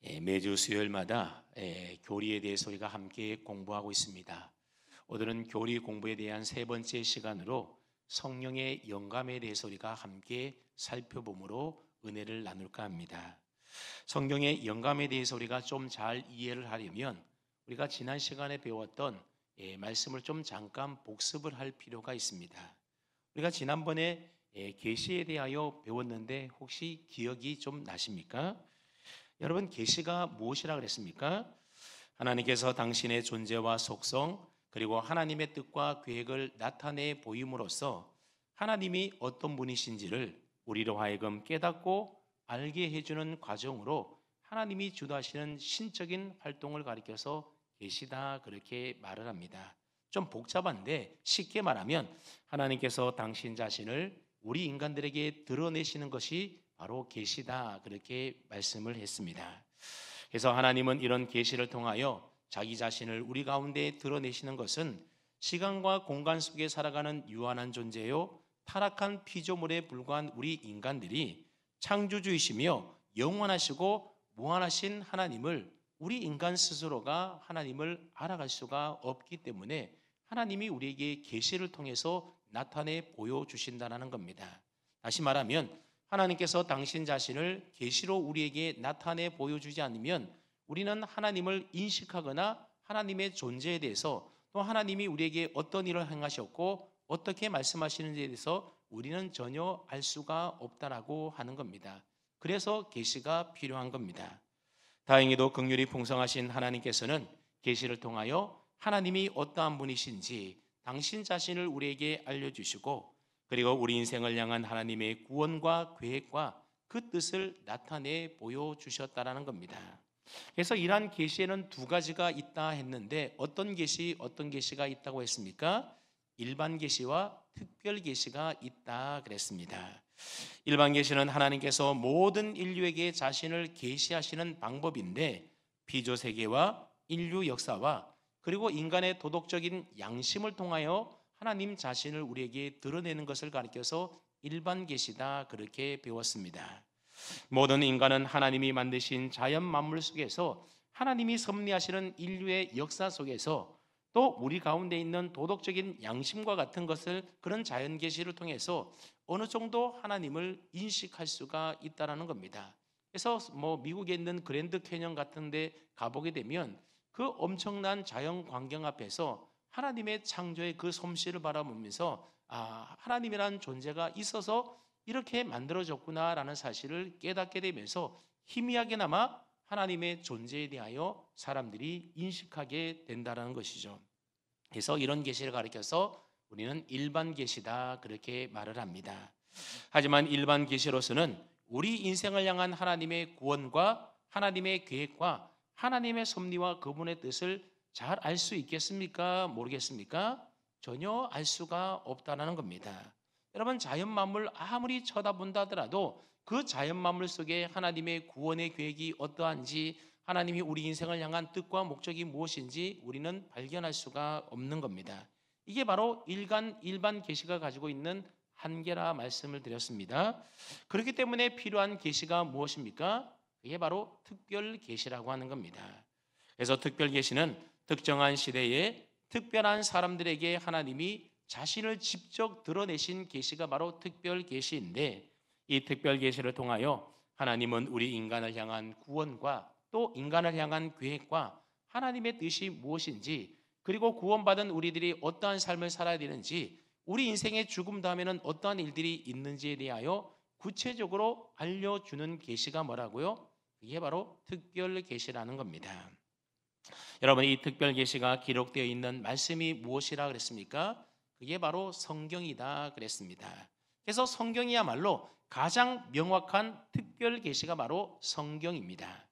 매주 수요일마다 교리에 대해서 우리가 함께 공부하고 있습니다. 오늘은 교리 공부에 대한 세 번째 시간으로 성령의 영감에 대해서 우리가 함께 살펴보므로 은혜를 나눌까 합니다. 성경의 영감에 대해서 우리가 좀 잘 이해를 하려면 우리가 지난 시간에 배웠던 말씀을 좀 잠깐 복습을 할 필요가 있습니다. 우리가 지난번에 계시에 대하여 배웠는데 혹시 기억이 좀 나십니까? 여러분, 계시가 무엇이라 그랬습니까? 하나님께서 당신의 존재와 속성 그리고 하나님의 뜻과 계획을 나타내 보임으로써 하나님이 어떤 분이신지를 우리로 하여금 깨닫고 알게 해주는 과정으로 하나님이 주도하시는 신적인 활동을 가리켜서 계시다 그렇게 말을 합니다. 좀 복잡한데 쉽게 말하면 하나님께서 당신 자신을 우리 인간들에게 드러내시는 것이 바로 계시다 그렇게 말씀을 했습니다. 그래서 하나님은 이런 계시를 통하여 자기 자신을 우리 가운데 드러내시는 것은 시간과 공간 속에 살아가는 유한한 존재요 타락한 피조물에 불과한 우리 인간들이 창조주이시며 영원하시고 무한하신 하나님을 우리 인간 스스로가 하나님을 알아갈 수가 없기 때문에 하나님이 우리에게 계시를 통해서 나타내 보여주신다는 겁니다. 다시 말하면 하나님께서 당신 자신을 계시로 우리에게 나타내 보여주지 않으면 우리는 하나님을 인식하거나 하나님의 존재에 대해서 또 하나님이 우리에게 어떤 일을 행하셨고 어떻게 말씀하시는지에 대해서 우리는 전혀 알 수가 없다라고 하는 겁니다. 그래서 계시가 필요한 겁니다. 다행히도 긍휼이 풍성하신 하나님께서는 계시를 통하여 하나님이 어떠한 분이신지 당신 자신을 우리에게 알려주시고 그리고 우리 인생을 향한 하나님의 구원과 계획과 그 뜻을 나타내 보여주셨다라는 겁니다. 그래서 이러한 계시에는 두 가지가 있다 했는데 어떤 계시가 있다고 했습니까? 일반 계시와 특별 계시가 있다 그랬습니다. 일반 계시는 하나님께서 모든 인류에게 자신을 계시하시는 방법인데 피조 세계와 인류 역사와 그리고 인간의 도덕적인 양심을 통하여 하나님 자신을 우리에게 드러내는 것을 가리켜서 일반 계시다 그렇게 배웠습니다. 모든 인간은 하나님이 만드신 자연 만물 속에서 하나님이 섭리하시는 인류의 역사 속에서 또 우리 가운데 있는 도덕적인 양심과 같은 것을 그런 자연 계시를 통해서 어느 정도 하나님을 인식할 수가 있다라는 겁니다. 그래서 미국에 있는 그랜드 캐년 같은 데 가보게 되면 그 엄청난 자연 광경 앞에서 하나님의 창조의 그 솜씨를 바라보면서 하나님이라는 존재가 있어서 이렇게 만들어졌구나라는 사실을 깨닫게 되면서 희미하게나마 하나님의 존재에 대하여 사람들이 인식하게 된다는 것이죠. 그래서 이런 계시를 가리켜서 우리는 일반 계시다 그렇게 말을 합니다. 하지만 일반 계시로서는 우리 인생을 향한 하나님의 구원과 하나님의 계획과 하나님의 섭리와 그분의 뜻을 잘 알 수 있겠습니까? 모르겠습니까? 전혀 알 수가 없다는 겁니다. 여러분, 자연 만물 아무리 쳐다본다 하더라도 그 자연 만물 속에 하나님의 구원의 계획이 어떠한지 하나님이 우리 인생을 향한 뜻과 목적이 무엇인지 우리는 발견할 수가 없는 겁니다. 이게 바로 일반 계시가 가지고 있는 한계라 말씀을 드렸습니다. 그렇기 때문에 필요한 계시가 무엇입니까? 이게 바로 특별 계시라고 하는 겁니다. 그래서 특별 계시는 특정한 시대에 특별한 사람들에게 하나님이 자신을 직접 드러내신 계시가 바로 특별 계시인데 이 특별 계시를 통하여 하나님은 우리 인간을 향한 구원과 또 인간을 향한 계획과 하나님의 뜻이 무엇인지 그리고 구원받은 우리들이 어떠한 삶을 살아야 되는지 우리 인생의 죽음 다음에는 어떠한 일들이 있는지에 대하여 구체적으로 알려주는 계시가 뭐라고요? 이게 바로 특별 계시라는 겁니다. 여러분, 이 특별 계시가 기록되어 있는 말씀이 무엇이라 그랬습니까? 그게 바로 성경이다 그랬습니다. 그래서 성경이야말로 가장 명확한 특별 계시가 바로 성경입니다.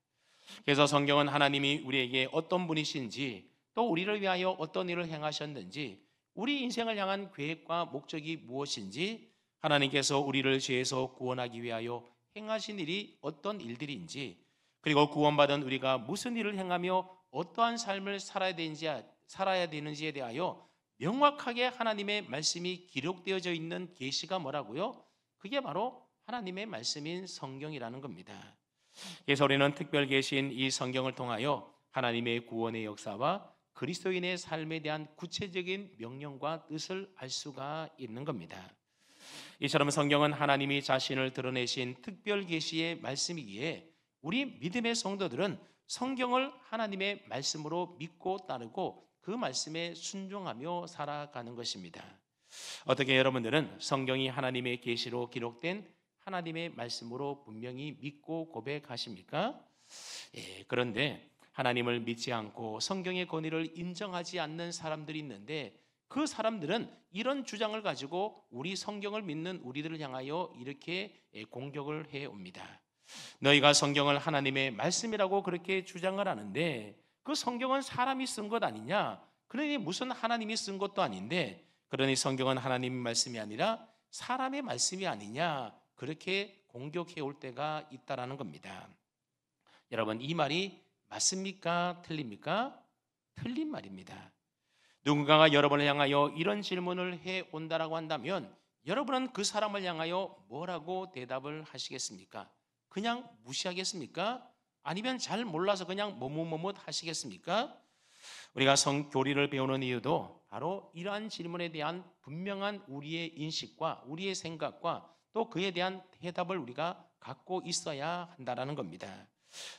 그래서 성경은 하나님이 우리에게 어떤 분이신지 또 우리를 위하여 어떤 일을 행하셨는지 우리 인생을 향한 계획과 목적이 무엇인지 하나님께서 우리를 죄에서 구원하기 위하여 행하신 일이 어떤 일들인지 그리고 구원받은 우리가 무슨 일을 행하며 어떠한 삶을 살아야 되는지에 대하여 명확하게 하나님의 말씀이 기록되어져 있는 계시가 뭐라고요? 그게 바로 하나님의 말씀인 성경이라는 겁니다. 그래서 우리는 특별 계신 이 성경을 통하여 하나님의 구원의 역사와 그리스도인의 삶에 대한 구체적인 명령과 뜻을 알 수가 있는 겁니다. 이처럼 성경은 하나님이 자신을 드러내신 특별 계시의 말씀이기에 우리 믿음의 성도들은 성경을 하나님의 말씀으로 믿고 따르고 그 말씀에 순종하며 살아가는 것입니다. 어떻게 여러분들은 성경이 하나님의 계시로 기록된 하나님의 말씀으로 분명히 믿고 고백하십니까? 그런데 하나님을 믿지 않고 성경의 권위를 인정하지 않는 사람들이 있는데 그 사람들은 이런 주장을 가지고 우리 성경을 믿는 우리들을 향하여 이렇게 공격을 해옵니다. 너희가 성경을 하나님의 말씀이라고 그렇게 주장을 하는데 그 성경은 사람이 쓴 것 아니냐? 그러니 무슨 하나님이 쓴 것도 아닌데 그러니 성경은 하나님의 말씀이 아니라 사람의 말씀이 아니냐? 그렇게 공격해 올 때가 있다라는 겁니다. 여러분, 이 말이 맞습니까? 틀립니까? 틀린 말입니다. 누군가가 여러분을 향하여 이런 질문을 해 온다라고 한다면 여러분은 그 사람을 향하여 뭐라고 대답을 하시겠습니까? 그냥 무시하겠습니까? 아니면 잘 몰라서 그냥 머뭇머뭇 하시겠습니까? 우리가 교리를 배우는 이유도 바로 이러한 질문에 대한 분명한 우리의 인식과 우리의 생각과 또 그에 대한 대답을 우리가 갖고 있어야 한다는 겁니다.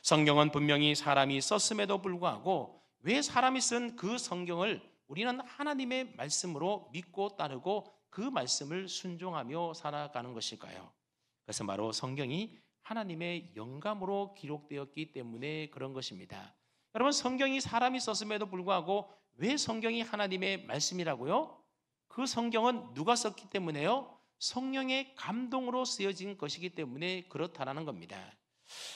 성경은 분명히 사람이 썼음에도 불구하고 왜 사람이 쓴 그 성경을 우리는 하나님의 말씀으로 믿고 따르고 그 말씀을 순종하며 살아가는 것일까요? 그것은 바로 성경이 하나님의 영감으로 기록되었기 때문에 그런 것입니다. 여러분, 성경이 사람이 썼음에도 불구하고 왜 성경이 하나님의 말씀이라고요? 그 성경은 누가 썼기 때문에요? 성령의 감동으로 쓰여진 것이기 때문에 그렇다라는 겁니다.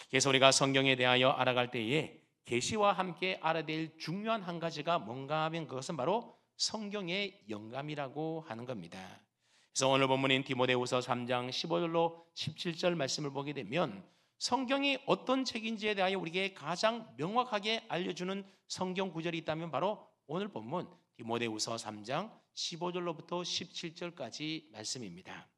그래서 우리가 성경에 대하여 알아갈 때에 계시와 함께 알아야 될 중요한 한 가지가 뭔가 하면 그것은 바로 성경의 영감이라고 하는 겁니다. 그래서 오늘 본문인 디모데후서 3장 15절로 17절 말씀을 보게 되면 성경이 어떤 책인지에 대하여 우리에게 가장 명확하게 알려주는 성경 구절이 있다면 바로 오늘 본문 디모데후서 3장 15절로부터 17절까지 말씀입니다.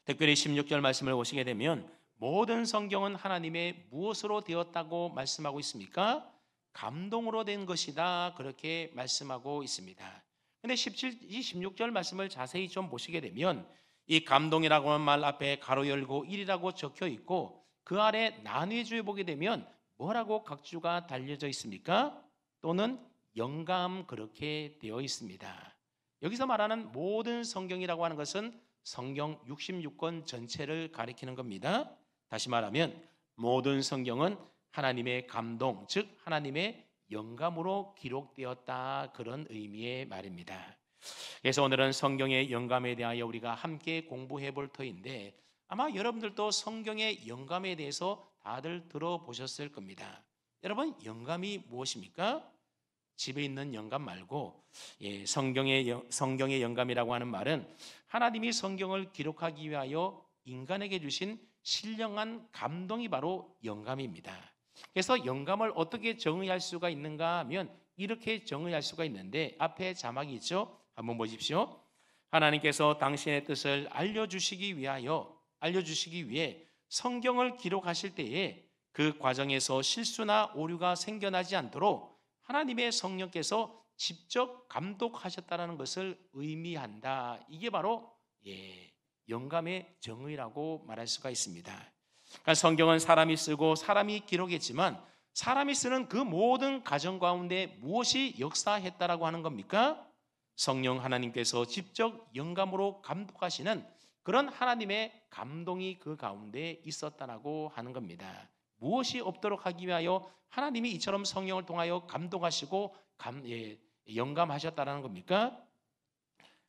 특별히 16절 말씀을 보시게 되면 모든 성경은 하나님의 무엇으로 되었다고 말씀하고 있습니까? 감동으로 된 것이다, 그렇게 말씀하고 있습니다. 근데 16절 말씀을 자세히 좀 보시게 되면 이 감동이라고 하는 말 앞에 가로 열고 1이라고 적혀 있고 그 아래 난회주에 보게 되면 뭐라고 각주가 달려져 있습니까? 또는 영감, 그렇게 되어 있습니다. 여기서 말하는 모든 성경이라고 하는 것은 성경 66권 전체를 가리키는 겁니다. 다시 말하면 모든 성경은 하나님의 감동, 즉 하나님의 영감으로 기록되었다, 그런 의미의 말입니다. 그래서 오늘은 성경의 영감에 대하여 우리가 함께 공부해 볼 터인데 아마 여러분들도 성경의 영감에 대해서 다들 들어보셨을 겁니다. 여러분, 영감이 무엇입니까? 집에 있는 영감 말고 성경의 영감이라고 하는 말은 하나님이 성경을 기록하기 위하여 인간에게 주신 신령한 감동이 바로 영감입니다. 그래서 영감을 어떻게 정의할 수가 있는가 하면 이렇게 정의할 수가 있는데 앞에 자막이 있죠? 한번 보십시오. 하나님께서 당신의 뜻을 알려주시기 위해 성경을 기록하실 때에 그 과정에서 실수나 오류가 생겨나지 않도록 하나님의 성령께서 직접 감독하셨다는 것을 의미한다. 이게 바로 영감의 정의라고 말할 수가 있습니다. 그러니까 성경은 사람이 쓰고 사람이 기록했지만 사람이 쓰는 그 모든 과정 가운데 무엇이 역사했다라고 하는 겁니까? 성령 하나님께서 직접 영감으로 감독하시는 그런 하나님의 감동이 그 가운데 있었다라고 하는 겁니다. 무엇이 없도록 하기 위하여 하나님이 이처럼 성령을 통하여 감동하시고 영감하셨다라는 겁니까?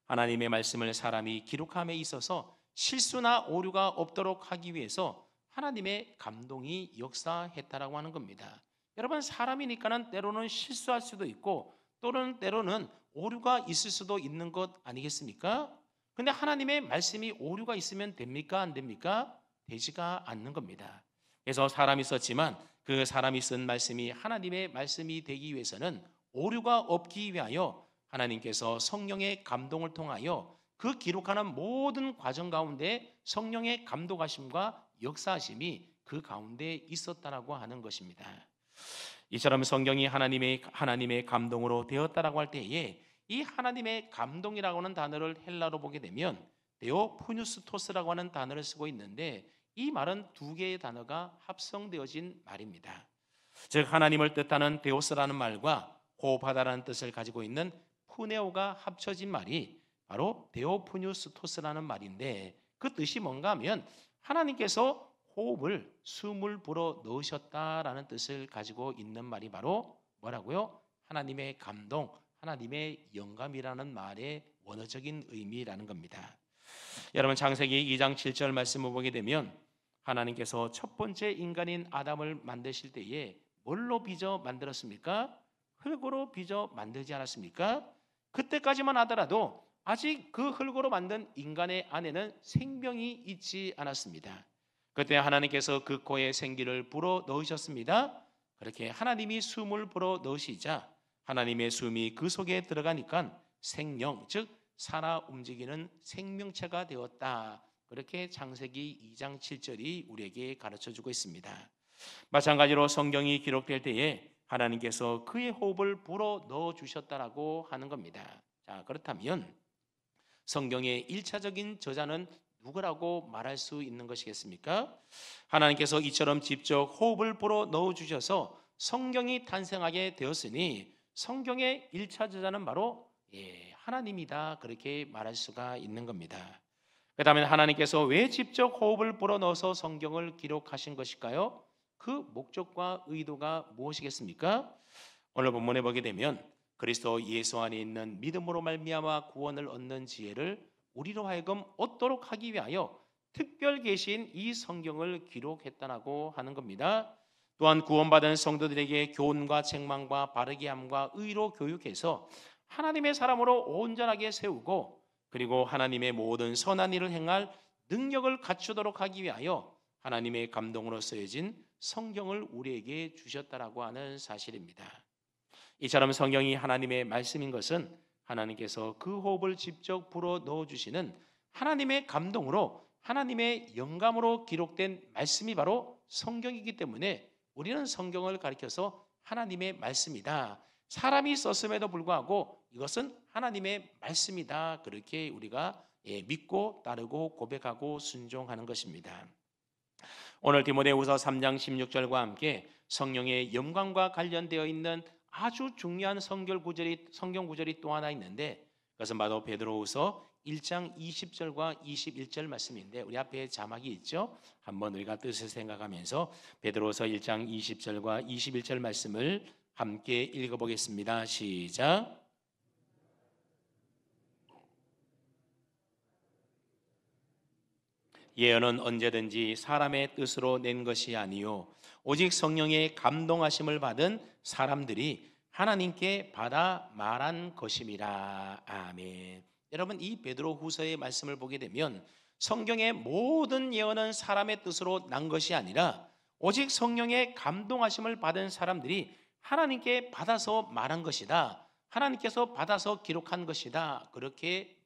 하나님의 말씀을 사람이 기록함에 있어서 실수나 오류가 없도록 하기 위해서 하나님의 감동이 역사했다라고 하는 겁니다. 여러분, 사람이니까는 때로는 실수할 수도 있고 또는 때로는 오류가 있을 수도 있는 것 아니겠습니까? 근데 하나님의 말씀이 오류가 있으면 됩니까? 안 됩니까? 되지가 않는 겁니다. 그래서 사람이 썼지만 그 사람이 쓴 말씀이 하나님의 말씀이 되기 위해서는 오류가 없기 위하여 하나님께서 성령의 감동을 통하여 그 기록하는 모든 과정 가운데 성령의 감독하심과 역사하심이 그 가운데 있었다라고 하는 것입니다. 이처럼 성경이 하나님의 감동으로 되었다라고 할 때에 이 하나님의 감동이라고 하는 단어를 헬라로 보게 되면 데오푸뉴스토스라고 하는 단어를 쓰고 있는데 이 말은 두 개의 단어가 합성되어진 말입니다. 즉 하나님을 뜻하는 데오스라는 말과 호흡하다라는 뜻을 가지고 있는 푸네오가 합쳐진 말이 바로 데오푸뉴스토스라는 말인데 그 뜻이 뭔가 하면 하나님께서 호흡을 숨을 불어 넣으셨다라는 뜻을 가지고 있는 말이 바로 뭐라고요? 하나님의 감동, 하나님의 영감이라는 말의 원어적인 의미라는 겁니다. 여러분 창세기 2장 7절 말씀을 보게 되면 하나님께서 첫 번째 인간인 아담을 만드실 때에 뭘로 빚어 만들었습니까? 흙으로 빚어 만들지 않았습니까? 그때까지만 하더라도 아직 그 흙으로 만든 인간의 안에는 생명이 있지 않았습니다. 그때 하나님께서 그 코에 생기를 불어 넣으셨습니다. 그렇게 하나님이 숨을 불어 넣으시자 하나님의 숨이 그 속에 들어가니까 생명, 즉 살아 움직이는 생명체가 되었다. 그렇게 창세기 2장 7절이 우리에게 가르쳐주고 있습니다. 마찬가지로 성경이 기록될 때에 하나님께서 그의 호흡을 불어 넣어주셨다라고 하는 겁니다. 자, 그렇다면 성경의 1차적인 저자는 누구라고 말할 수 있는 것이겠습니까? 하나님께서 이처럼 직접 호흡을 불어 넣어주셔서 성경이 탄생하게 되었으니 성경의 1차 저자는 바로 하나님이다. 그렇게 말할 수가 있는 겁니다. 그 다음에 하나님께서 왜 직접 호흡을 불어넣어서 성경을 기록하신 것일까요? 그 목적과 의도가 무엇이겠습니까? 오늘 본문에 보게 되면 그리스도 예수 안에 있는 믿음으로 말미암아 구원을 얻는 지혜를 우리로 하여금 얻도록 하기 위하여 특별 계신 이 성경을 기록했다고 하는 겁니다. 또한 구원받은 성도들에게 교훈과 책망과 바르게 함과 의로 교육해서 하나님의 사람으로 온전하게 세우고 그리고 하나님의 모든 선한 일을 행할 능력을 갖추도록 하기 위하여 하나님의 감동으로 쓰여진 성경을 우리에게 주셨다라고 하는 사실입니다. 이처럼 성경이 하나님의 말씀인 것은 하나님께서 그 호흡을 직접 불어 넣어주시는 하나님의 감동으로 하나님의 영감으로 기록된 말씀이 바로 성경이기 때문에 우리는 성경을 가리켜서 하나님의 말씀이다. 사람이 썼음에도 불구하고 이것은 하나님의 말씀이다. 그렇게 우리가 믿고 따르고 고백하고 순종하는 것입니다. 오늘 디모데후서 3장 16절과 함께 성령의 영광과 관련되어 있는 아주 중요한 성경 구절이 또 하나 있는데 그것은 바로 베드로후서 1장 20절과 21절 말씀인데 우리 앞에 자막이 있죠. 한번 우리가 뜻을 생각하면서 베드로후서 1장 20절과 21절 말씀을 함께 읽어보겠습니다. 시작. 예언은 언제든지 사람의 뜻으로 낸 것이 아니요 오직 성령의 감동하심을 받은 사람들이 하나님께 받아 말한 것임이라. 아멘. 여러분 이 베드로후서의 말씀을 보게 되면 성경의 모든 예언은 사람의 뜻으로 난 것이 아니라 오직 성령의 감동하심을 받은 사람들이 하나님께 받아서 말한 것이다. 하나님께서 받아서 기록한 것이다. 그렇게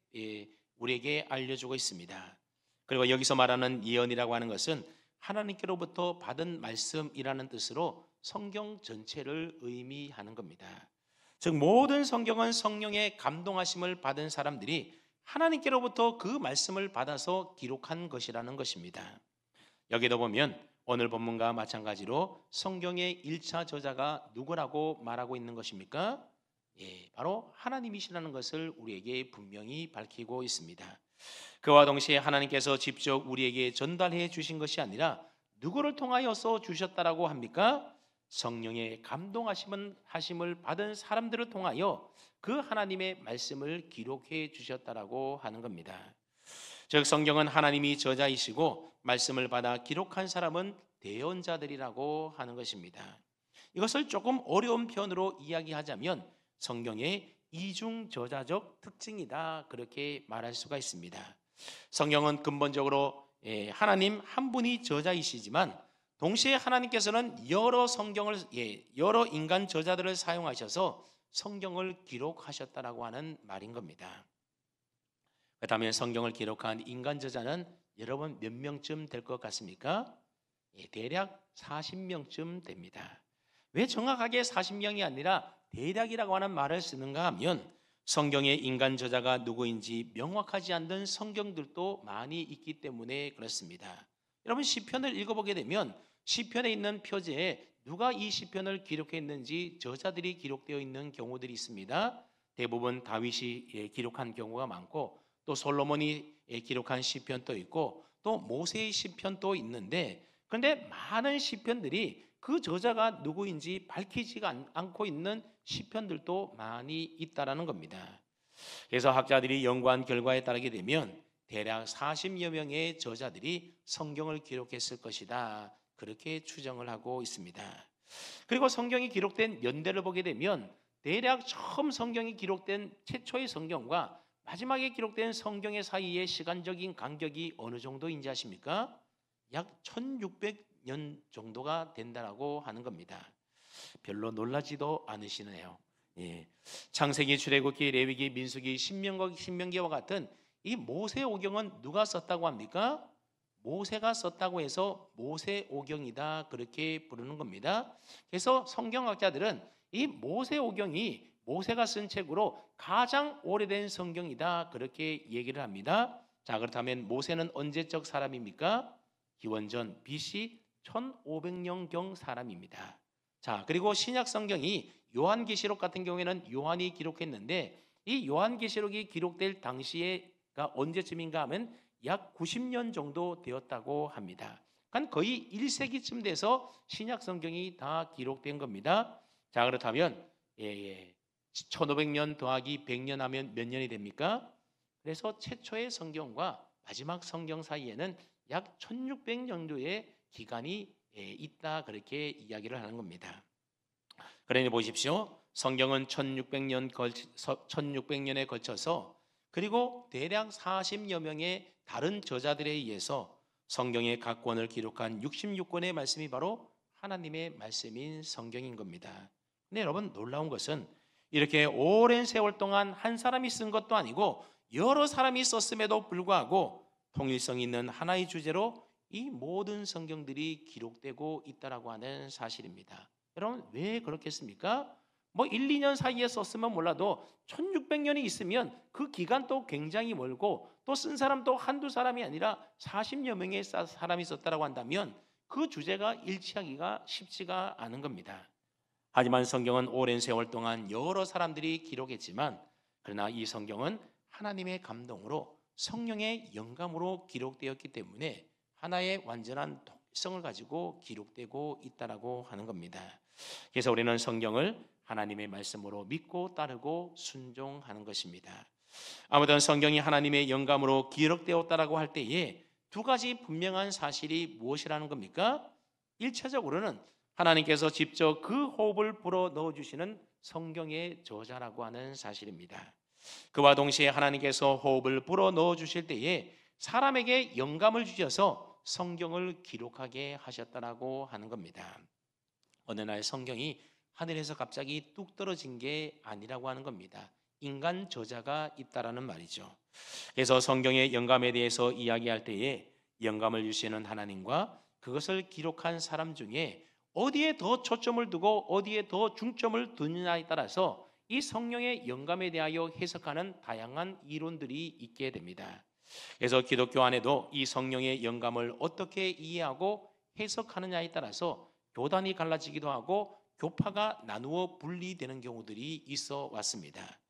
우리에게 알려주고 있습니다. 그리고 여기서 말하는 예언이라고 하는 것은 하나님께로부터 받은 말씀이라는 뜻으로 성경 전체를 의미하는 겁니다. 즉 모든 성경은 성령의 감동하심을 받은 사람들이 하나님께로부터 그 말씀을 받아서 기록한 것이라는 것입니다. 여기도 보면 오늘 본문과 마찬가지로 성경의 1차 저자가 누구라고 말하고 있는 것입니까? 바로 하나님이시라는 것을 우리에게 분명히 밝히고 있습니다. 그와 동시에 하나님께서 직접 우리에게 전달해 주신 것이 아니라 누구를 통하여서 주셨다라고 합니까? 성령의 감동하심을 받은 사람들을 통하여 그 하나님의 말씀을 기록해 주셨다라고 하는 겁니다. 즉 성경은 하나님이 저자이시고 말씀을 받아 기록한 사람은 대언자들이라고 하는 것입니다. 이것을 조금 어려운 표현으로 이야기하자면 성경의 이중저자적 특징이다. 그렇게 말할 수가 있습니다. 성경은 근본적으로 하나님 한 분이 저자이시지만 동시에 하나님께서는 여러 인간 저자들을 사용하셔서 성경을 기록하셨다라고 하는 말인 겁니다. 그렇다면 성경을 기록한 인간 저자는 여러분 몇 명쯤 될 것 같습니까? 대략 40명쯤 됩니다. 왜 정확하게 40명이 아니라 대략이라고 하는 말을 쓰는가 하면 성경의 인간 저자가 누구인지 명확하지 않는 성경들도 많이 있기 때문에 그렇습니다. 여러분 시편을 읽어보게 되면 시편에 있는 표제에 누가 이 시편을 기록했는지 저자들이 기록되어 있는 경우들이 있습니다. 대부분 다윗이 기록한 경우가 많고 또 솔로몬이 기록한 시편도 있고 또 모세의 시편도 있는데 그런데 많은 시편들이 그 저자가 누구인지 밝히지가 않고 있는 시편들도 많이 있다라는 겁니다. 그래서 학자들이 연구한 결과에 따르게 되면 대략 40여 명의 저자들이 성경을 기록했을 것이다. 그렇게 추정을 하고 있습니다. 그리고 성경이 기록된 연대를 보게 되면 대략 처음 성경이 기록된 최초의 성경과 마지막에 기록된 성경의 사이의 시간적인 간격이 어느 정도인지 아십니까? 약 1600년 정도가 된다라고 하는 겁니다. 별로 놀라지도 않으시네요. 창세기, 출애굽기, 레위기, 민수기, 신명기와 같은 이 모세오경은 누가 썼다고 합니까? 모세가 썼다고 해서 모세오경이다 그렇게 부르는 겁니다. 그래서 성경학자들은 이 모세오경이 모세가 쓴 책으로 가장 오래된 성경이다 그렇게 얘기를 합니다. 자, 그렇다면 모세는 언제적 사람입니까? 기원전 BC 1500년경 사람입니다. 자, 그리고 신약 성경이 요한계시록 같은 경우에는 요한이 기록했는데 이 요한계시록이 기록될 당시가 언제쯤인가 하면 약 90년 정도 되었다고 합니다. 그러니까 거의 1세기쯤 돼서 신약 성경이 다 기록된 겁니다. 자, 그렇다면 1500년 더하기 100년 하면 몇 년이 됩니까? 그래서 최초의 성경과 마지막 성경 사이에는 약 1600년 정도의 기간이 있다 그렇게 이야기를 하는 겁니다. 그러니 보십시오. 성경은 1600년에 걸쳐서 그리고 대략 40여 명의 다른 저자들에 의해서 성경의 각 권을 기록한 66권의 말씀이 바로 하나님의 말씀인 성경인 겁니다. 근데 여러분 놀라운 것은 이렇게 오랜 세월 동안 한 사람이 쓴 것도 아니고 여러 사람이 썼음에도 불구하고 통일성 있는 하나의 주제로 이 모든 성경들이 기록되고 있다라고 하는 사실입니다. 여러분 왜 그렇겠습니까? 뭐 1, 2년 사이에 썼으면 몰라도 1600년이 있으면 그 기간도 굉장히 멀고 또 쓴 사람도 한두 사람이 아니라 40여 명의 사람이 썼다라고 한다면 그 주제가 일치하기가 쉽지가 않은 겁니다. 하지만 성경은 오랜 세월 동안 여러 사람들이 기록했지만 그러나 이 성경은 하나님의 감동으로 성령의 영감으로 기록되었기 때문에 하나의 완전한 통일성을 가지고 기록되고 있다라고 하는 겁니다. 그래서 우리는 성경을 하나님의 말씀으로 믿고 따르고 순종하는 것입니다. 아무튼 성경이 하나님의 영감으로 기록되었다라고 할 때에 두 가지 분명한 사실이 무엇이라는 겁니까? 1차적으로는 하나님께서 직접 그 호흡을 불어 넣어주시는 성경의 저자라고 하는 사실입니다. 그와 동시에 하나님께서 호흡을 불어 넣어주실 때에 사람에게 영감을 주셔서 성경을 기록하게 하셨다라고 하는 겁니다. 어느 날 성경이 하늘에서 갑자기 뚝 떨어진 게 아니라고 하는 겁니다. 인간 저자가 있다라는 말이죠. 그래서 성경의 영감에 대해서 이야기할 때에 영감을 주시는 하나님과 그것을 기록한 사람 중에 어디에 더 초점을 두고 어디에 더 중점을 두느냐에 따라서 이 성령의 영감에 대하여 해석하는 다양한 이론들이 있게 됩니다. 그래서 기독교 안에도 이 성령의 영감을 어떻게 이해하고 해석하느냐에 따라서 교단이 갈라지기도 하고 교파가 나누어 분리되는 경우들이 있어 왔습니다.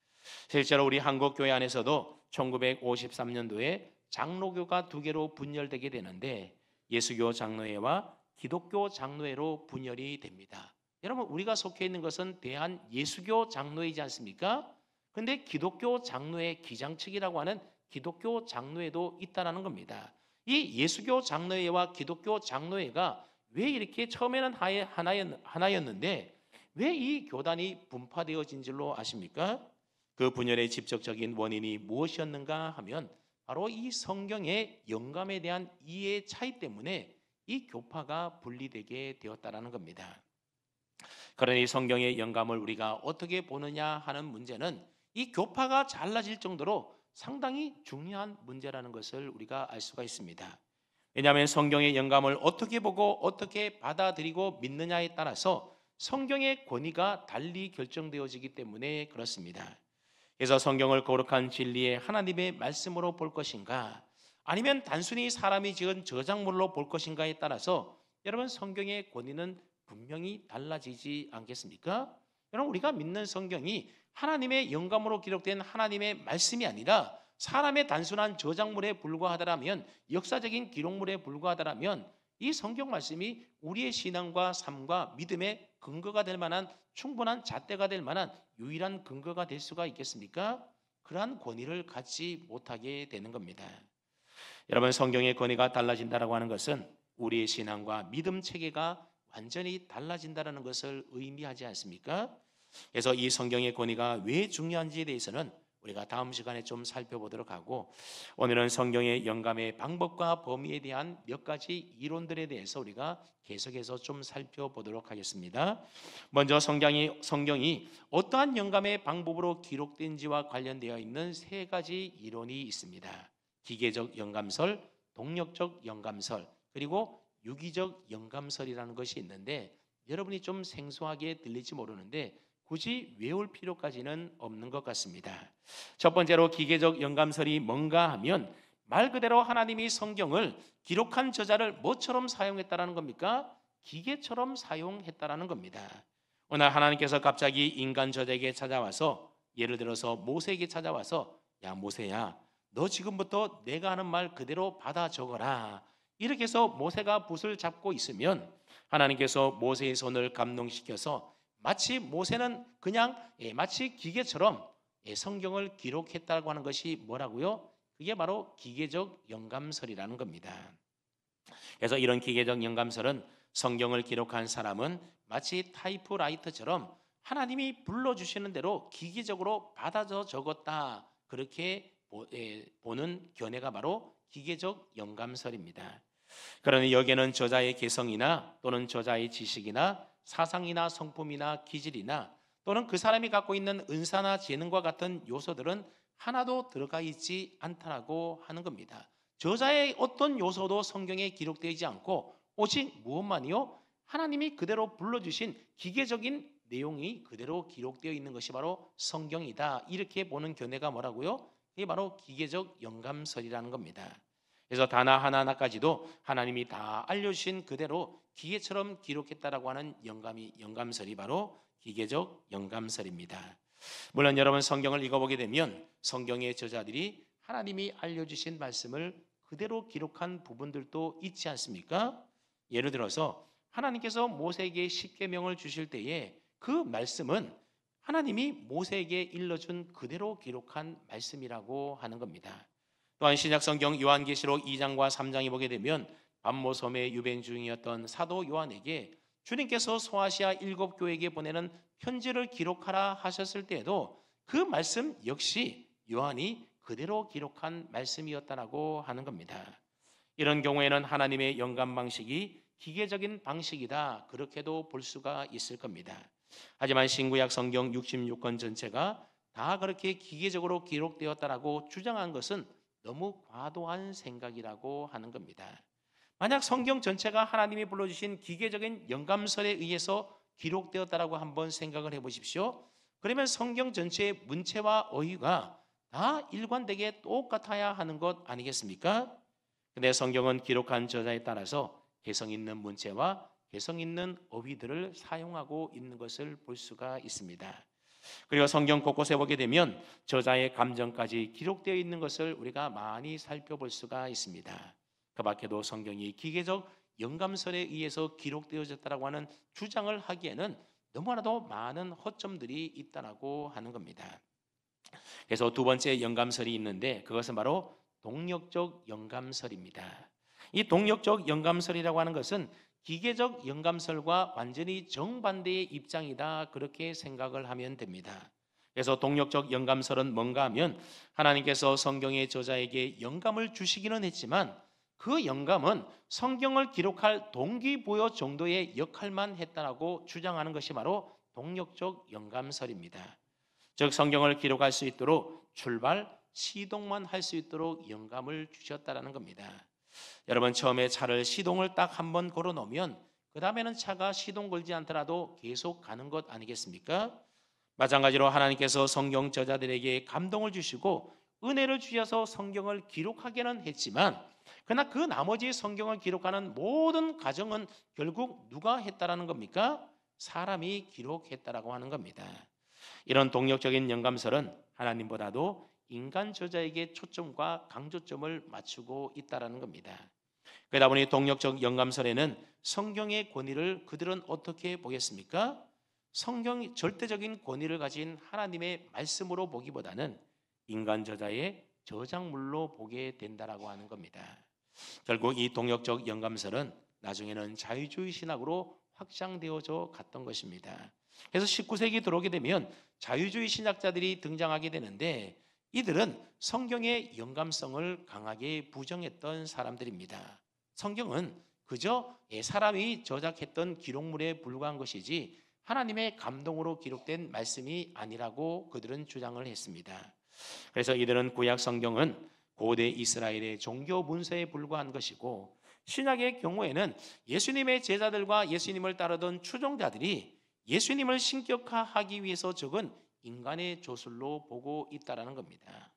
실제로 우리 한국교회 안에서도 1953년도에 장로교가 두 개로 분열되게 되는데 예수교 장로회와 기독교 장로회로 분열이 됩니다. 여러분 우리가 속해 있는 것은 대한 예수교 장로회이지 않습니까? 그런데 기독교 장로회 기장측이라고 하는 기독교 장로회도 있다라는 겁니다. 이 예수교 장로회와 기독교 장로회가 왜 이렇게 처음에는 하나였는데 왜 이 교단이 분파되어진 줄로 아십니까? 그 분열의 직접적인 원인이 무엇이었는가 하면 바로 이 성경의 영감에 대한 이해 차이 때문에 이 교파가 분리되게 되었다라는 겁니다. 그러니 성경의 영감을 우리가 어떻게 보느냐 하는 문제는 이 교파가 잘라질 정도로 상당히 중요한 문제라는 것을 우리가 알 수가 있습니다. 왜냐하면 성경의 영감을 어떻게 보고 어떻게 받아들이고 믿느냐에 따라서 성경의 권위가 달리 결정되어지기 때문에 그렇습니다. 그래서 성경을 거룩한 진리의 하나님의 말씀으로 볼 것인가, 아니면 단순히 사람이 지은 저작물로 볼 것인가에 따라서 여러분 성경의 권위는 분명히 달라지지 않겠습니까? 여러분 우리가 믿는 성경이 하나님의 영감으로 기록된 하나님의 말씀이 아니라 사람의 단순한 저작물에 불과하다라면, 역사적인 기록물에 불과하다라면 이 성경 말씀이 우리의 신앙과 삶과 믿음의 근거가 될 만한, 충분한 잣대가 될 만한 유일한 근거가 될 수가 있겠습니까? 그러한 권위를 갖지 못하게 되는 겁니다. 여러분 성경의 권위가 달라진다라고 하는 것은 우리의 신앙과 믿음 체계가 완전히 달라진다는 것을 의미하지 않습니까? 그래서 이 성경의 권위가 왜 중요한지에 대해서는 우리가 다음 시간에 좀 살펴보도록 하고, 오늘은 성경의 영감의 방법과 범위에 대한 몇 가지 이론들에 대해서 우리가 계속해서 좀 살펴보도록 하겠습니다. 먼저 성경이 어떠한 영감의 방법으로 기록된지와 관련되어 있는 세 가지 이론이 있습니다. 기계적 영감설, 동력적 영감설, 그리고 유기적 영감설이라는 것이 있는데, 여러분이 좀 생소하게 들릴지 모르는데 굳이 외울 필요까지는 없는 것 같습니다. 첫 번째로 기계적 영감설이 뭔가 하면, 말 그대로 하나님이 성경을 기록한 저자를 뭐처럼 사용했다라는 겁니까? 기계처럼 사용했다라는 겁니다. 어느 날 하나님께서 갑자기 인간 저자에게 찾아와서, 예를 들어서 모세에게 찾아와서, 야 모세야, 너 지금부터 내가 하는 말 그대로 받아 적어라, 이렇게 해서 모세가 붓을 잡고 있으면 하나님께서 모세의 손을 감동시켜서 마치 모세는 그냥 마치 기계처럼 성경을 기록했다고 하는 것이 뭐라고요? 그게 바로 기계적 영감설이라는 겁니다. 그래서 이런 기계적 영감설은 성경을 기록한 사람은 마치 타이프라이터처럼 하나님이 불러주시는 대로 기계적으로 받아서 적었다, 그렇게 보는 견해가 바로 기계적 영감설입니다. 그러니 여기에는 저자의 개성이나 또는 저자의 지식이나 사상이나 성품이나 기질이나 또는 그 사람이 갖고 있는 은사나 재능과 같은 요소들은 하나도 들어가 있지 않다라고 하는 겁니다. 저자의 어떤 요소도 성경에 기록되지 않고 오직 무엇만이요? 하나님이 그대로 불러주신 기계적인 내용이 그대로 기록되어 있는 것이 바로 성경이다, 이렇게 보는 견해가 뭐라고요? 이게 바로 기계적 영감설이라는 겁니다. 그래서 단어 하나하나까지도 하나님이 다 알려주신 그대로 기계처럼 기록했다라고 하는 영감설이 바로 기계적 영감설입니다. 물론 여러분 성경을 읽어보게 되면 성경의 저자들이 하나님이 알려주신 말씀을 그대로 기록한 부분들도 있지 않습니까? 예를 들어서 하나님께서 모세에게 십계명을 주실 때에 그 말씀은 하나님이 모세에게 일러준 그대로 기록한 말씀이라고 하는 겁니다. 또한 신약성경 요한계시록 2장과 3장에 보게 되면 반모섬에 유배 중이었던 사도 요한에게 주님께서 소아시아 7교회에게 보내는 편지를 기록하라 하셨을 때에도 그 말씀 역시 요한이 그대로 기록한 말씀이었다라고 하는 겁니다. 이런 경우에는 하나님의 영감 방식이 기계적인 방식이다, 그렇게도 볼 수가 있을 겁니다. 하지만 신구약 성경 66권 전체가 다 그렇게 기계적으로 기록되었다라고 주장한 것은 너무 과도한 생각이라고 하는 겁니다. 만약 성경 전체가 하나님이 불러주신 기계적인 영감설에 의해서 기록되었다라고 한번 생각을 해보십시오. 그러면 성경 전체의 문체와 어휘가 다 일관되게 똑같아야 하는 것 아니겠습니까? 근데 성경은 기록한 저자에 따라서 개성 있는 문체와 개성 있는 어휘들을 사용하고 있는 것을 볼 수가 있습니다. 그리고 성경 곳곳에 보게 되면 저자의 감정까지 기록되어 있는 것을 우리가 많이 살펴볼 수가 있습니다. 그 밖에도 성경이 기계적 영감설에 의해서 기록되어졌다고 하는 주장을 하기에는 너무나도 많은 허점들이 있다고 하는 겁니다. 그래서 두 번째 영감설이 있는데 그것은 바로 동력적 영감설입니다. 이 동력적 영감설이라고 하는 것은 기계적 영감설과 완전히 정반대의 입장이다, 그렇게 생각을 하면 됩니다. 그래서 동력적 영감설은 뭔가 하면 하나님께서 성경의 저자에게 영감을 주시기는 했지만 그 영감은 성경을 기록할 동기부여 정도의 역할만 했다라고 주장하는 것이 바로 동력적 영감설입니다. 즉 성경을 기록할 수 있도록 출발, 시동만 할 수 있도록 영감을 주셨다라는 겁니다. 여러분, 처음에 차를 시동을 딱 한번 걸어 놓으면 그 다음에는 차가 시동 걸지 않더라도 계속 가는 것 아니겠습니까? 마찬가지로 하나님께서 성경 저자들에게 감동을 주시고 은혜를 주셔서 성경을 기록하기는 했지만, 그러나 그 나머지 성경을 기록하는 모든 과정은 결국 누가 했다라는 겁니까? 사람이 기록했다라고 하는 겁니다. 이런 동력적인 영감설은 하나님보다도 인간 저자에게 초점과 강조점을 맞추고 있다라는 겁니다. 그러다 보니 동력적 영감설에는 성경의 권위를 그들은 어떻게 보겠습니까? 성경이 절대적인 권위를 가진 하나님의 말씀으로 보기보다는 인간 저자의 저작물로 보게 된다라고 하는 겁니다. 결국 이 동력적 영감설은 나중에는 자유주의 신학으로 확장되어져 갔던 것입니다. 그래서 19세기 들어오게 되면 자유주의 신학자들이 등장하게 되는데, 이들은 성경의 영감성을 강하게 부정했던 사람들입니다. 성경은 그저 사람이 저작했던 기록물에 불과한 것이지 하나님의 감동으로 기록된 말씀이 아니라고 그들은 주장을 했습니다. 그래서 이들은 구약 성경은 고대 이스라엘의 종교 문서에 불과한 것이고, 신약의 경우에는 예수님의 제자들과 예수님을 따르던 추종자들이 예수님을 신격화하기 위해서 적은 인간의 조술로 보고 있다라는 겁니다.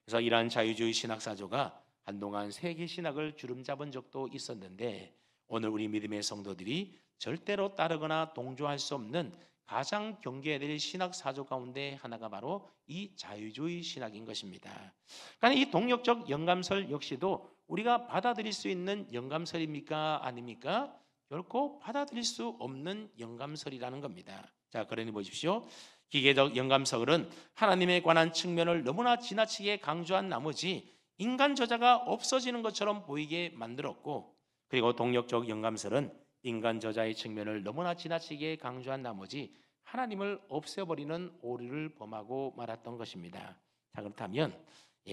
그래서 이러한 자유주의 신학사조가 한동안 세계 신학을 주름잡은 적도 있었는데, 오늘 우리 믿음의 성도들이 절대로 따르거나 동조할 수 없는 가장 경계해야 될 신학사조 가운데 하나가 바로 이 자유주의 신학인 것입니다. 그러니까 이 동력적 영감설 역시도 우리가 받아들일 수 있는 영감설입니까? 아닙니까? 결코 받아들일 수 없는 영감설이라는 겁니다. 자, 그러니 보십시오. 기계적 영감설은 하나님에 관한 측면을 너무나 지나치게 강조한 나머지 인간 저자가 없어지는 것처럼 보이게 만들었고, 그리고 동력적 영감설은 인간 저자의 측면을 너무나 지나치게 강조한 나머지 하나님을 없애버리는 오류를 범하고 말았던 것입니다. 자, 그렇다면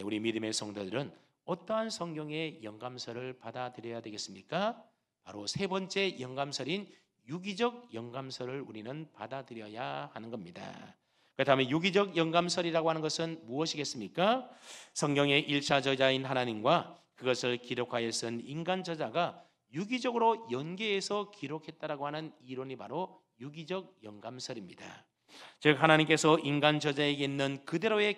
우리 믿음의 성도들은 어떠한 성경의 영감설을 받아들여야 되겠습니까? 바로 세 번째 영감설인 유기적 영감설을 우리는 받아들여야 하는 겁니다. 그렇다면 유기적 영감설이라고 하는 것은 무엇이겠습니까? 성경의 1차 저자인 하나님과 그것을 기록하여 쓴 인간 저자가 유기적으로 연계해서 기록했다라고 하는 이론이 바로 유기적 영감설입니다. 즉, 하나님께서 인간 저자에게 있는 그대로의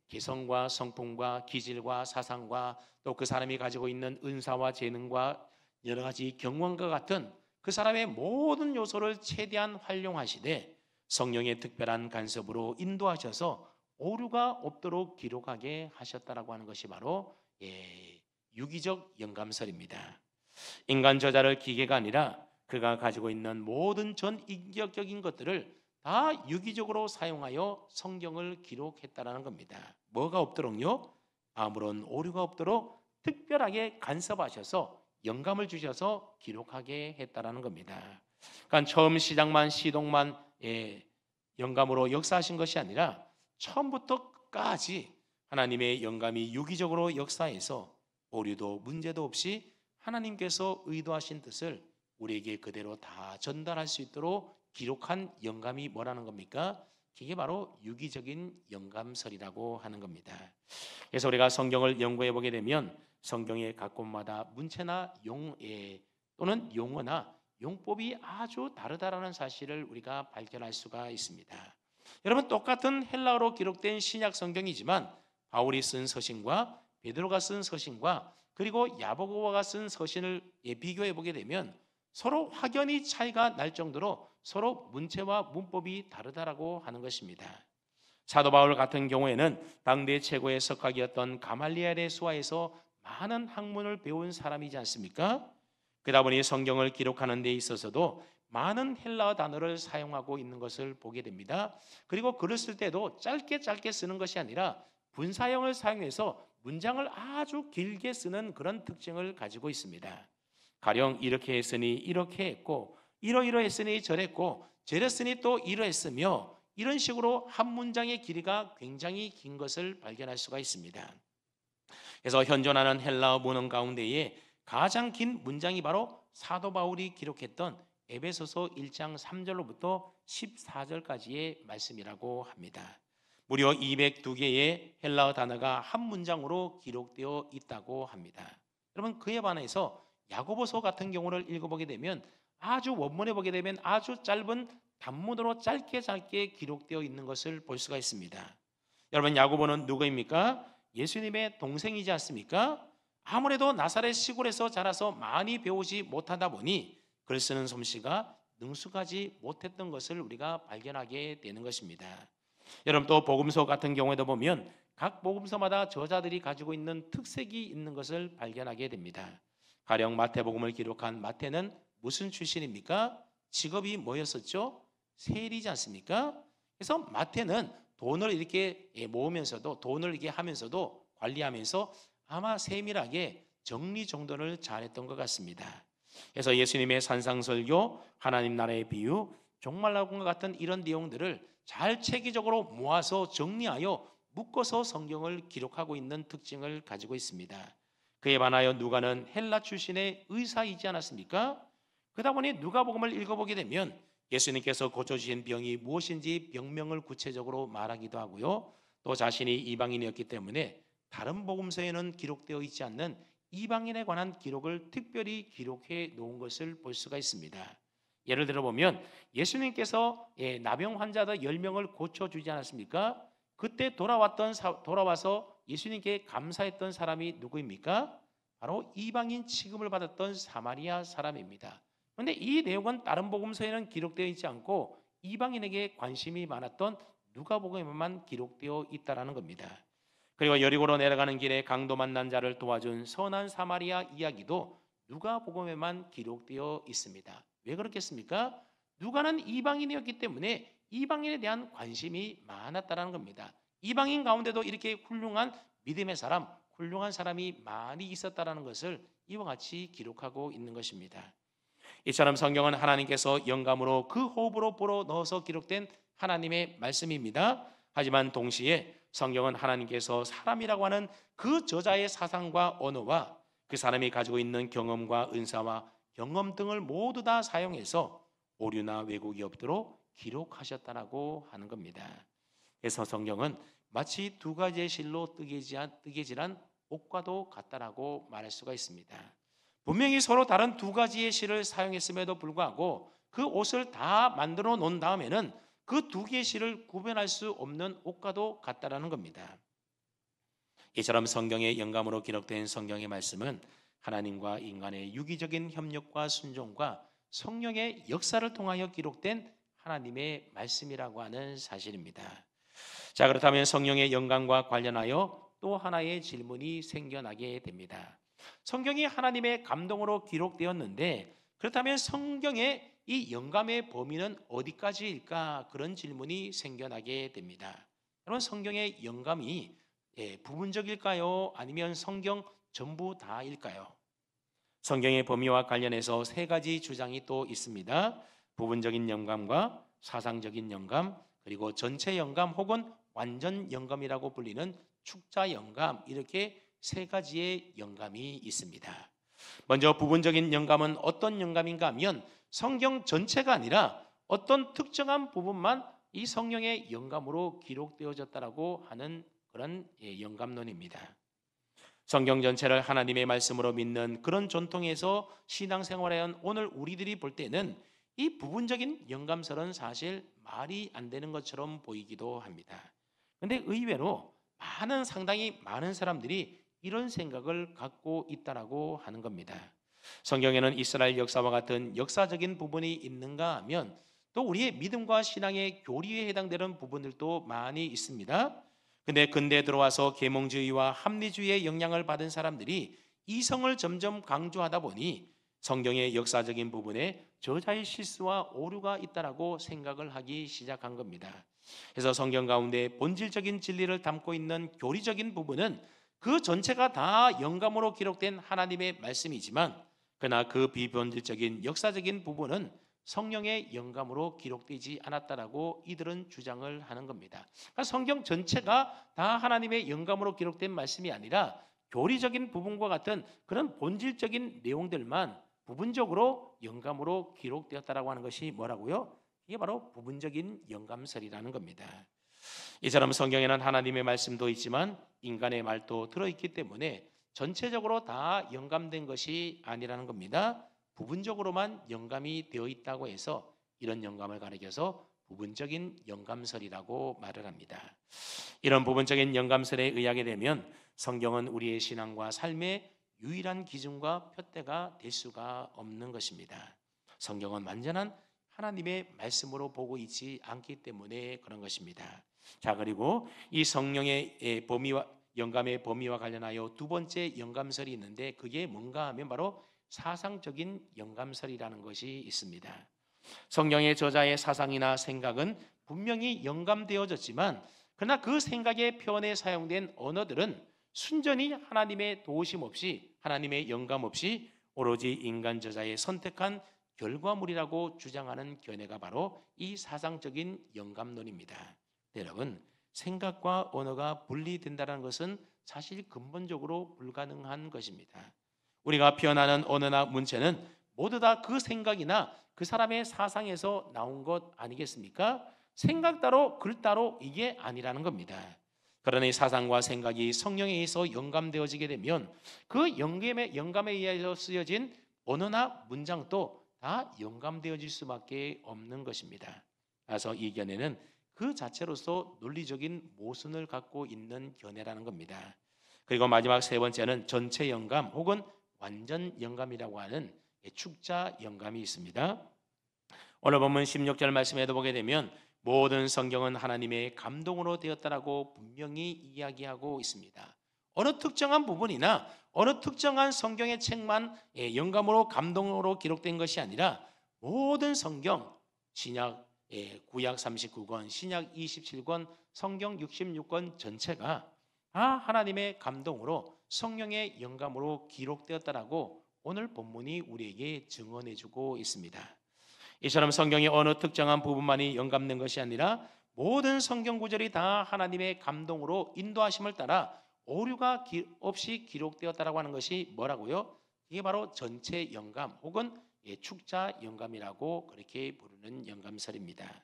개성과 성품과 기질과 사상과 또 그 사람이 가지고 있는 은사와 재능과 여러 가지 경험과 같은 그 사람의 모든 요소를 최대한 활용하시되 성령의 특별한 간섭으로 인도하셔서 오류가 없도록 기록하게 하셨다라고 하는 것이 바로 유기적 영감설입니다. 인간 저자를 기계가 아니라 그가 가지고 있는 모든 전 인격적인 것들을 다 유기적으로 사용하여 성경을 기록했다라는 겁니다. 뭐가 없도록요? 아무런 오류가 없도록 특별하게 간섭하셔서 영감을 주셔서 기록하게 했다라는 겁니다. 그러니까 처음 시작만 시동만 영감으로 역사하신 것이 아니라 처음부터 끝까지 하나님의 영감이 유기적으로 역사해서 오류도 문제도 없이 하나님께서 의도하신 뜻을 우리에게 그대로 다 전달할 수 있도록 기록한 영감이 뭐라는 겁니까? 이게 바로 유기적인 영감설이라고 하는 겁니다. 그래서 우리가 성경을 연구해 보게 되면 성경의 각 곳마다 문체나 또는 용어나 용법이 아주 다르다라는 사실을 우리가 발견할 수가 있습니다. 여러분, 똑같은 헬라어로 기록된 신약 성경이지만 바울이 쓴 서신과 베드로가 쓴 서신과 그리고 야고보가 쓴 서신을 비교해 보게 되면 서로 확연히 차이가 날 정도로 서로 문체와 문법이 다르다라고 하는 것입니다. 사도 바울 같은 경우에는 당대 최고의 석학이었던 가말리엘의 수하에서 많은 학문을 배운 사람이지 않습니까? 그러다 보니 성경을 기록하는 데 있어서도 많은 헬라어 단어를 사용하고 있는 것을 보게 됩니다. 그리고 글을 쓸 때도 짧게 쓰는 것이 아니라 분사형을 사용해서 문장을 아주 길게 쓰는 그런 특징을 가지고 있습니다. 가령 이렇게 했으니 이렇게 했고 이러이러했으니 저랬고 저랬으니 또 이러했으며 이런 식으로 한 문장의 길이가 굉장히 긴 것을 발견할 수가 있습니다. 그래서 현존하는 헬라어 문헌 가운데에 가장 긴 문장이 바로 사도 바울이 기록했던 에베소서 1장 3절로부터 14절까지의 말씀이라고 합니다. 무려 202개의 헬라어 단어가 한 문장으로 기록되어 있다고 합니다. 여러분, 그에 반해서 야고보서 같은 경우를 읽어보게 되면 아주 원문에 보게 되면 아주 짧은 단문으로 짧게 기록되어 있는 것을 볼 수가 있습니다. 여러분, 야고보는 누구입니까? 예수님의 동생이지 않습니까? 아무래도 나사렛 시골에서 자라서 많이 배우지 못하다 보니 글 쓰는 솜씨가 능숙하지 못했던 것을 우리가 발견하게 되는 것입니다. 여러분, 또 복음서 같은 경우에도 보면 각 복음서마다 저자들이 가지고 있는 특색이 있는 것을 발견하게 됩니다. 가령 마태복음을 기록한 마태는 무슨 출신입니까? 직업이 뭐였었죠? 세리지 않습니까? 그래서 마태는 돈을 이렇게 모으면서도 돈을 이렇게 하면서도 관리하면서 아마 세밀하게 정리정돈을 잘했던 것 같습니다. 그래서 예수님의 산상설교, 하나님 나라의 비유, 종말론과 같은 이런 내용들을 잘 체계적으로 모아서 정리하여 묶어서 성경을 기록하고 있는 특징을 가지고 있습니다. 그에 반하여 누가는 헬라 출신의 의사이지 않았습니까? 그러다 보니 누가복음을 읽어보게 되면 예수님께서 고쳐주신 병이 무엇인지 병명을 구체적으로 말하기도 하고요. 또 자신이 이방인이었기 때문에 다른 복음서에는 기록되어 있지 않는 이방인에 관한 기록을 특별히 기록해 놓은 것을 볼 수가 있습니다. 예를 들어 보면 예수님께서 나병 환자들 10명을 고쳐주지 않았습니까? 그때 돌아와서 예수님께 감사했던 사람이 누구입니까? 바로 이방인 취급을 받았던 사마리아 사람입니다. 그런데 이 내용은 다른 복음서에는 기록되어 있지 않고 이방인에게 관심이 많았던 누가복음에만 기록되어 있다는 겁니다. 그리고 여리고로 내려가는 길에 강도 만난 자를 도와준 선한 사마리아 이야기도 누가복음에만 기록되어 있습니다. 왜 그렇겠습니까? 누가는 이방인이었기 때문에 이방인에 대한 관심이 많았다는 겁니다. 이방인 가운데도 이렇게 훌륭한 믿음의 사람, 훌륭한 사람이 많이 있었다는 것을 이와 같이 기록하고 있는 것입니다. 이처럼 성경은 하나님께서 영감으로 그 호흡으로 불어 넣어서 기록된 하나님의 말씀입니다. 하지만 동시에 성경은 하나님께서 사람이라고 하는 그 저자의 사상과 언어와 그 사람이 가지고 있는 경험과 은사와 경험 등을 모두 다 사용해서 오류나 왜곡이 없도록 기록하셨다라고 하는 겁니다. 그래서 성경은 마치 두 가지의 실로 뜨개질한 옷과도 같다라고 말할 수가 있습니다. 분명히 서로 다른 두 가지의 실을 사용했음에도 불구하고 그 옷을 다 만들어 놓은 다음에는 그 두 개의 실을 구별할 수 없는 옷과도 같다라는 겁니다. 이처럼 성경의 영감으로 기록된 성경의 말씀은 하나님과 인간의 유기적인 협력과 순종과 성령의 역사를 통하여 기록된 하나님의 말씀이라고 하는 사실입니다. 자, 그렇다면 성령의 영감과 관련하여 또 하나의 질문이 생겨나게 됩니다. 성경이 하나님의 감동으로 기록되었는데 그렇다면 성경의 이 영감의 범위는 어디까지일까? 그런 질문이 생겨나게 됩니다. 여러분, 성경의 영감이 부분적일까요? 아니면 성경 전부 다일까요? 성경의 범위와 관련해서 세 가지 주장이 또 있습니다. 부분적인 영감과 사상적인 영감, 그리고 전체 영감 혹은 완전 영감이라고 불리는 축자 영감, 이렇게 세 가지의 영감이 있습니다. 먼저 부분적인 영감은 어떤 영감인가 하면 성경 전체가 아니라 어떤 특정한 부분만 이 성령의 영감으로 기록되어졌다라고 하는 그런 영감론입니다. 성경 전체를 하나님의 말씀으로 믿는 그런 전통에서 신앙생활에 한 오늘 우리들이 볼 때는 이 부분적인 영감설은 사실 말이 안 되는 것처럼 보이기도 합니다. 그런데 의외로 상당히 많은 사람들이 이런 생각을 갖고 있다라고 하는 겁니다. 성경에는 이스라엘 역사와 같은 역사적인 부분이 있는가 하면 또 우리의 믿음과 신앙의 교리에 해당되는 부분들도 많이 있습니다. 근데 근대에 들어와서 계몽주의와 합리주의의 영향을 받은 사람들이 이성을 점점 강조하다 보니 성경의 역사적인 부분에 저자의 실수와 오류가 있다라고 생각을 하기 시작한 겁니다. 그래서 성경 가운데 본질적인 진리를 담고 있는 교리적인 부분은 그 전체가 다 영감으로 기록된 하나님의 말씀이지만 그러나 그 비본질적인 역사적인 부분은 성령의 영감으로 기록되지 않았다라고 이들은 주장을 하는 겁니다. 그러니까 성경 전체가 다 하나님의 영감으로 기록된 말씀이 아니라 교리적인 부분과 같은 그런 본질적인 내용들만 부분적으로 영감으로 기록되었다라고 하는 것이 뭐라고요? 이게 바로 부분적인 영감설이라는 겁니다. 이처럼 성경에는 하나님의 말씀도 있지만 인간의 말도 들어있기 때문에 전체적으로 다 영감된 것이 아니라는 겁니다. 부분적으로만 영감이 되어 있다고 해서 이런 영감을 가리켜서 부분적인 영감설이라고 말을 합니다. 이런 부분적인 영감설에 의하게 되면 성경은 우리의 신앙과 삶의 유일한 기준과 표대가 될 수가 없는 것입니다. 성경은 완전한 하나님의 말씀으로 보고 있지 않기 때문에 그런 것입니다. 자, 그리고 이 성령의 범위와 영감의 범위와 관련하여 두 번째 영감설이 있는데 그게 뭔가 하면 바로 사상적인 영감설이라는 것이 있습니다. 성경의 저자의 사상이나 생각은 분명히 영감되어졌지만 그러나 그 생각의 표현에 사용된 언어들은 순전히 하나님의 도우심 없이 하나님의 영감 없이 오로지 인간 저자의 선택한 결과물이라고 주장하는 견해가 바로 이 사상적인 영감론입니다. 여러분, 생각과 언어가 분리된다는 것은 사실 근본적으로 불가능한 것입니다. 우리가 표현하는 언어나 문체는 모두 다 그 생각이나 그 사람의 사상에서 나온 것 아니겠습니까? 생각 따로 글 따로 이게 아니라는 겁니다. 그러니 사상과 생각이 성령에 의해서 영감되어지게 되면 그 영감에 의해서 쓰여진 언어나 문장도 다 영감되어질 수밖에 없는 것입니다. 그래서 이 견해는 그 자체로서 논리적인 모순을 갖고 있는 견해라는 겁니다. 그리고 마지막 세 번째는 전체 영감 혹은 완전 영감이라고 하는 축자 영감이 있습니다. 오늘 본문 16절 말씀에도 보게 되면 모든 성경은 하나님의 감동으로 되었다라고 분명히 이야기하고 있습니다. 어느 특정한 부분이나 어느 특정한 성경의 책만 영감으로 감동으로 기록된 것이 아니라 모든 성경, 신약 구약 39권, 신약 27권, 성경 66권 전체가 다 하나님의 감동으로 성령의 영감으로 기록되었다라고 오늘 본문이 우리에게 증언해주고 있습니다. 이처럼 성경의 어느 특정한 부분만이 영감된 것이 아니라 모든 성경 구절이 다 하나님의 감동으로 인도하심을 따라 오류가 없이 기록되었다라고 하는 것이 뭐라고요? 이게 바로 전체 영감 혹은 축자 영감이라고 그렇게 부르는 영감설입니다.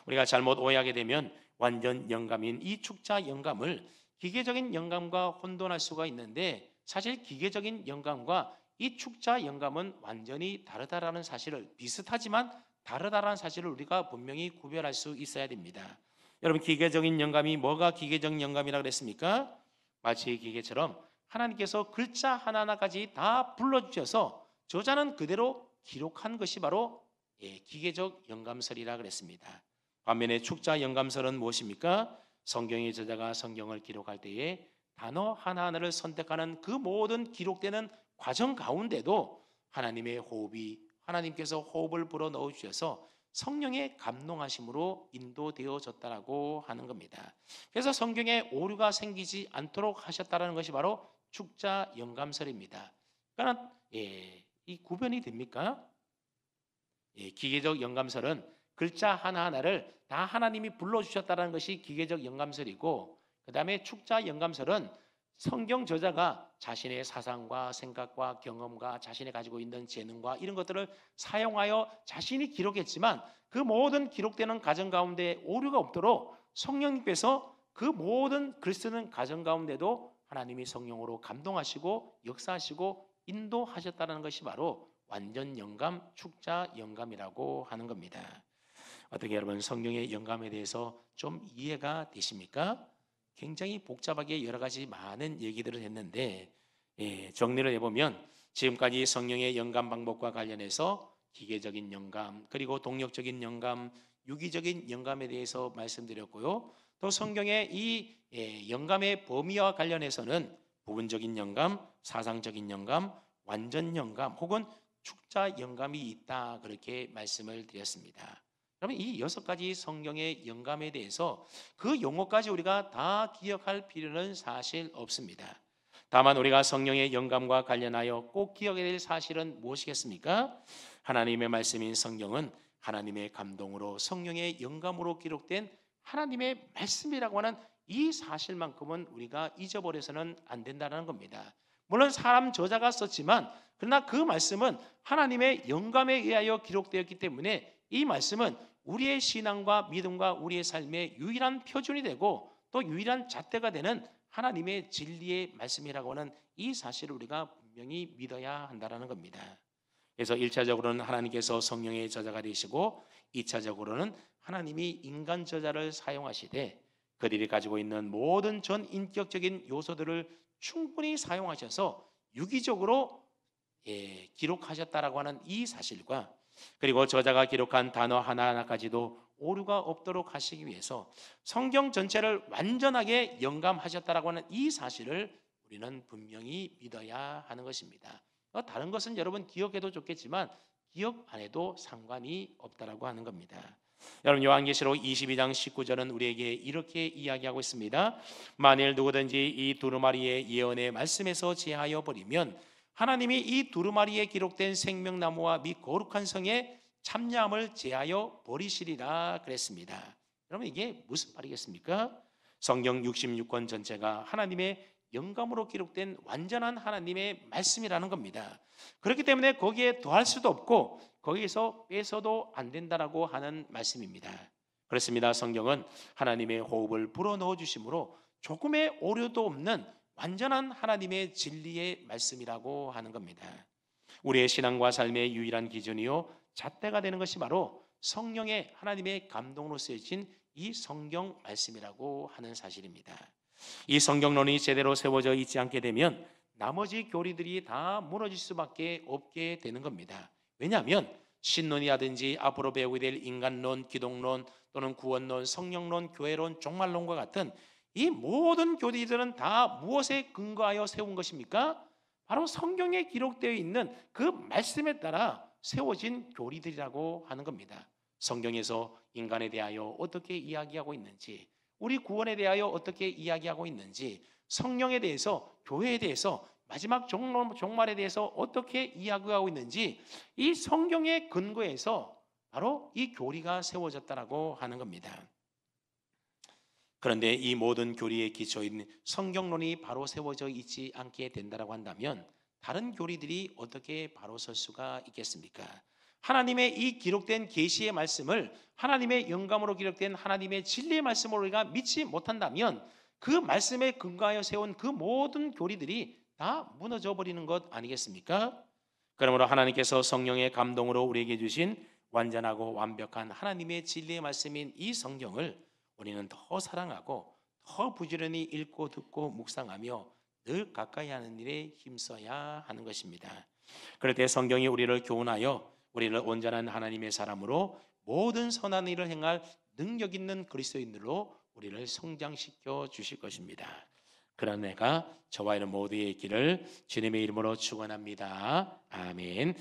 우리가 잘못 오해하게 되면 완전 영감인 이 축자 영감을 기계적인 영감과 혼돈할 수가 있는데 사실 기계적인 영감과 이 축자 영감은 완전히 다르다라는 사실을 비슷하지만 다르다라는 사실을 우리가 분명히 구별할 수 있어야 됩니다. 여러분 기계적인 영감이 뭐가 기계적인 영감이라고 그랬습니까? 마치 기계처럼 하나님께서 글자 하나하나까지 다 불러주셔서 저자는 그대로 기록한 것이 바로 기계적 영감설이라 그랬습니다. 반면에 축자 영감설은 무엇입니까? 성경의 저자가 성경을 기록할 때에 단어 하나하나를 선택하는 그 모든 기록되는 과정 가운데도 하나님의 호흡이 하나님께서 호흡을 불어 넣어 주셔서 성령의 감동하심으로 인도되어졌다라고 하는 겁니다. 그래서 성경에 오류가 생기지 않도록 하셨다라는 것이 바로 축자 영감설입니다. 그러니까 이 구별이 됩니까? 기계적 영감설은 글자 하나하나를 다 하나님이 불러주셨다는 것이 기계적 영감설이고 그 다음에 축자 영감설은 성경 저자가 자신의 사상과 생각과 경험과 자신이 가지고 있는 재능과 이런 것들을 사용하여 자신이 기록했지만 그 모든 기록되는 과정 가운데 오류가 없도록 성령님께서 그 모든 글 쓰는 과정 가운데도 하나님이 성령으로 감동하시고 역사하시고 인도하셨다는 것이 바로 완전 영감, 축자 영감이라고 하는 겁니다. 어떻게 여러분 성령의 영감에 대해서 좀 이해가 되십니까? 굉장히 복잡하게 여러 가지 많은 얘기들을 했는데 정리를 해보면 지금까지 성령의 영감 방법과 관련해서 기계적인 영감 그리고 동력적인 영감, 유기적인 영감에 대해서 말씀드렸고요. 또 성경의 이 영감의 범위와 관련해서는 부분적인 영감, 사상적인 영감, 완전 영감 혹은 축자 영감이 있다 그렇게 말씀을 드렸습니다. 그러면 이 6가지 성경의 영감에 대해서 그 용어까지 우리가 다 기억할 필요는 사실 없습니다. 다만 우리가 성령의 영감과 관련하여 꼭 기억해야 될 사실은 무엇이겠습니까? 하나님의 말씀인 성경은 하나님의 감동으로 성령의 영감으로 기록된 하나님의 말씀이라고 하는 이 사실만큼은 우리가 잊어버려서는 안 된다는 겁니다. 물론 사람 저자가 썼지만 그러나 그 말씀은 하나님의 영감에 의하여 기록되었기 때문에 이 말씀은 우리의 신앙과 믿음과 우리의 삶의 유일한 표준이 되고 또 유일한 잣대가 되는 하나님의 진리의 말씀이라고 하는 이 사실을 우리가 분명히 믿어야 한다는 겁니다. 그래서 1차적으로는 하나님께서 성령의 저자가 되시고 2차적으로는 하나님이 인간 저자를 사용하시되 그들이 가지고 있는 모든 전 인격적인 요소들을 충분히 사용하셔서 유기적으로 기록하셨다라고 하는 이 사실과 그리고 저자가 기록한 단어 하나하나까지도 오류가 없도록 하시기 위해서 성경 전체를 완전하게 영감하셨다라고 하는 이 사실을 우리는 분명히 믿어야 하는 것입니다. 다른 것은 여러분 기억해도 좋겠지만 기억 안 해도 상관이 없다라고 하는 겁니다. 여러분 요한계시록 22장 19절은 우리에게 이렇게 이야기하고 있습니다. 만일 누구든지 이 두루마리의 예언의 말씀에서 제하여 버리면 하나님이 이 두루마리에 기록된 생명나무와 및 거룩한 성에 참여함을 제하여 버리시리라 그랬습니다. 여러분 이게 무슨 말이겠습니까? 성경 66권 전체가 하나님의 영감으로 기록된 완전한 하나님의 말씀이라는 겁니다. 그렇기 때문에 거기에 더할 수도 없고 거기에서 빼서도 안 된다라고 하는 말씀입니다. 그렇습니다. 성경은 하나님의 호흡을 불어넣어 주심으로 조금의 오류도 없는 완전한 하나님의 진리의 말씀이라고 하는 겁니다. 우리의 신앙과 삶의 유일한 기준이요 잣대가 되는 것이 바로 성령의 하나님의 감동으로 쓰여진 이 성경 말씀이라고 하는 사실입니다. 이 성경론이 제대로 세워져 있지 않게 되면 나머지 교리들이 다 무너질 수밖에 없게 되는 겁니다. 왜냐하면 신론이라든지 앞으로 배우게 될 인간론, 기독론 또는 구원론, 성령론, 교회론, 종말론과 같은 이 모든 교리들은 다 무엇에 근거하여 세운 것입니까? 바로 성경에 기록되어 있는 그 말씀에 따라 세워진 교리들이라고 하는 겁니다. 성경에서 인간에 대하여 어떻게 이야기하고 있는지, 우리 구원에 대하여 어떻게 이야기하고 있는지, 성령에 대해서, 교회에 대해서, 마지막 종말에 대해서 어떻게 이야기하고 있는지 이 성경의 근거에서 바로 이 교리가 세워졌다라고 하는 겁니다. 그런데 이 모든 교리의 기초인 성경론이 바로 세워져 있지 않게 된다라고 한다면 다른 교리들이 어떻게 바로 설 수가 있겠습니까? 하나님의 이 기록된 계시의 말씀을 하나님의 영감으로 기록된 하나님의 진리의 말씀으로 우리가 믿지 못한다면 그 말씀에 근거하여 세운 그 모든 교리들이 다 무너져 버리는 것 아니겠습니까? 그러므로 하나님께서 성령의 감동으로 우리에게 주신 완전하고 완벽한 하나님의 진리의 말씀인 이 성경을 우리는 더 사랑하고 더 부지런히 읽고 듣고 묵상하며 늘 가까이 하는 일에 힘써야 하는 것입니다. 그럴 때 성경이 우리를 교훈하여 우리를 온전한 하나님의 사람으로 모든 선한 일을 행할 능력 있는 그리스도인들로 우리를 성장시켜 주실 것입니다. 그런 해가 저와 이런 모두의 있기를 주님의 이름으로 축원합니다. 아멘.